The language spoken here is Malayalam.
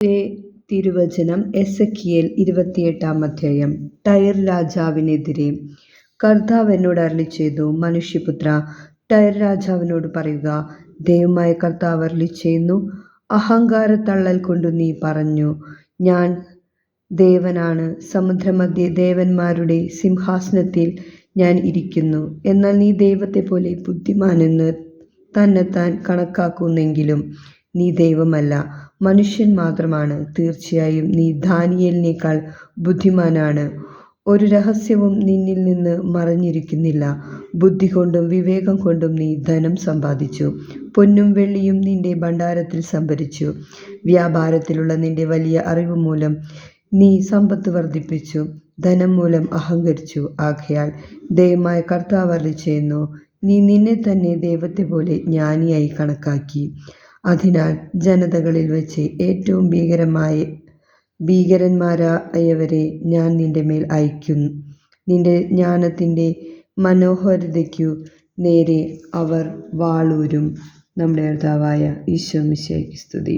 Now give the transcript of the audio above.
തിരുവചനം എസെക്കിയേൽ 28-ാം അധ്യായം. ടയർ രാജാവിനെതിരെ. കർത്താവ് എന്നോട് അരുളിച്ചെയ്തു, മനുഷ്യപുത്രാ, ടയർ രാജാവിനോട് പറയുക, ദൈവമായ കർത്താവ് അരുളിച്ചെയ്യുന്നു, അഹങ്കാരത്തള്ളൽ കൊണ്ടു നീ പറഞ്ഞു, ഞാൻ ദേവനാണ്, സമുദ്രമധ്യേ ദേവന്മാരുടെ സിംഹാസനത്തിൽ ഞാൻ ഇരിക്കുന്നു. എന്നാൽ നീ ദൈവത്തെപ്പോലെ ബുദ്ധിമാനെന്ന് തന്നെത്താൻ കണക്കാക്കുന്നെങ്കിലും നീ ദൈവമല്ല, മനുഷ്യൻ മാത്രമാണ്. തീർച്ചയായും നീ ദാനിയേലിനേക്കാൾ ബുദ്ധിമാനാണ്. ഒരു രഹസ്യവും നിന്നിൽ നിന്ന് മറഞ്ഞിരിക്കുന്നില്ല. ബുദ്ധി കൊണ്ടും വിവേകം കൊണ്ടും നീ ധനം സമ്പാദിച്ചു, പൊന്നും വെള്ളിയും നിന്റെ ഭണ്ഡാരത്തിൽ സംഭരിച്ചു. വ്യാപാരത്തിലുള്ള നിന്റെ വലിയ അറിവ് മൂലം നീ സമ്പത്ത് വർദ്ധിപ്പിച്ചു, ധനം മൂലം അഹങ്കരിച്ചു. ആകയാൽ ദൈവമായ കർത്താവ് അരുളിച്ചെയ്യുന്നു, നീ നിന്നെ തന്നെ ദൈവത്തെപ്പോലെ ജ്ഞാനിയായി കണക്കാക്കി. അതിനാൽ ജനതകളിൽ വെച്ച് ഏറ്റവും ഭീകരന്മാരായവരെ ഞാൻ നിന്റെ മേൽ അയക്കും. നിന്റെ ജ്ഞാനത്തിൻ്റെ മനോഹരതയ്ക്കു നേരെ അവർ വാളൂരും. നമ്മുടെ കർത്താവായ ഈശോ മിശിഹായ്ക്ക് സ്തുതി.